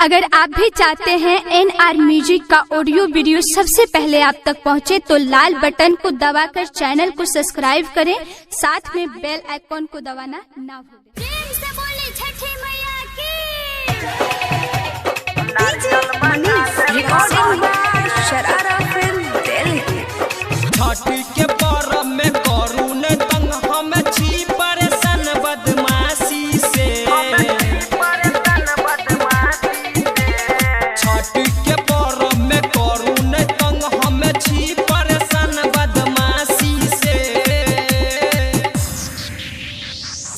अगर आप भी चाहते हैं NR म्यूजिक का ऑडियो वीडियो सबसे पहले आप तक पहुंचे तो लाल बटन को दबाकर चैनल को सब्सक्राइब करें, साथ में बेल आइकॉन को दबाना ना भूलें। छठी के परब में करू न तंग हम छी परेशान बदमाशी से। छठी के परब में करू न तंग हम छी परेशान बदमाशी से।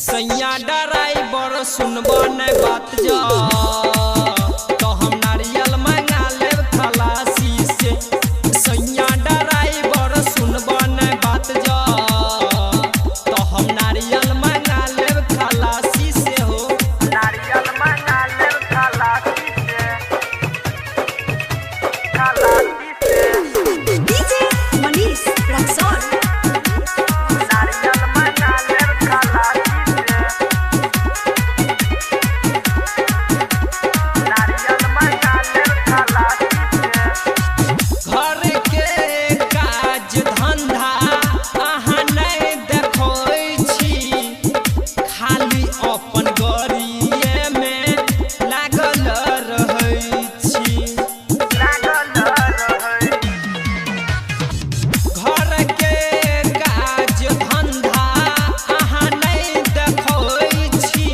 सैया ड्राइवर सुनबो न बात जा तो हम नारियल मंगा लेब खलासी से। सैया ड्राइवर सुनबो न बात जा तो हम नारियल मंगा लेब खलासी से हो। नारियल मंगा लेब खलासी से, खलासी से। डीजे मनीष रक्सौल नारियल मंगा लेब खलासी से। नारियल मंगा लेब खलासी से। घर के काज धंधा अहाँ नहीं देखै छी, खाली अपन गरिये में लागल रहै छी। घर के काज धंधा अहाँ नहीं देखै छी,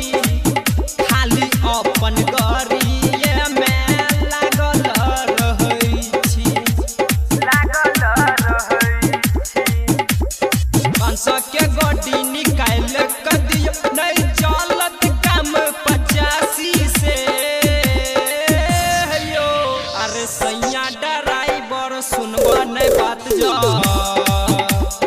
खाली अपन गरिये में लागल रहै छी। कंस के गोटी निकाल कर दियो नहीं चलत काम 85 से यो। अरे सैया ड्राइवर सुनबो नहीं बात जा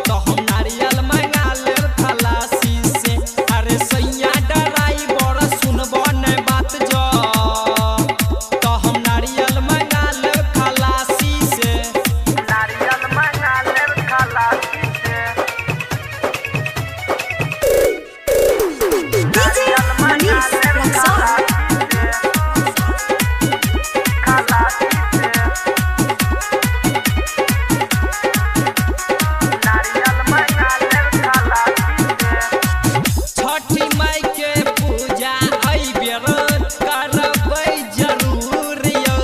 तो हम नारियल मंगा लेब खलासी से। अरे सैया ड्राइवर सुनबो नहीं बात जा तो हम नारियल मंगा लेब खलासी से। नारियल मंगा लेब खलासी से। डीजे मनीष रक्सौल छठी माई के पूजा एहि बेर करबै जरूर यो।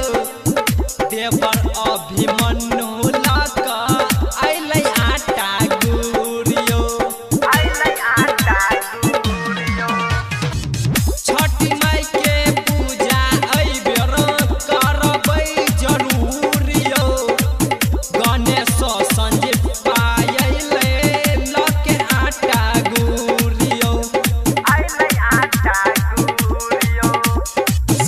देवर अभिमन्यु लऽ कऽ अयलै आटा गुड़ यो। छठी माई के पूजा एहि बेर करबै जरूर यो। गणेश संजीव पायलै लऽ के आटा गुड़ यो।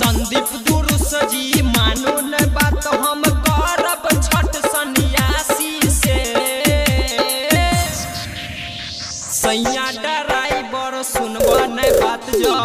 संदीप दुरुस जी मानू न बात हम करब छठ सन्यासी से। सैया ड्राइवर सुनबो न बात जा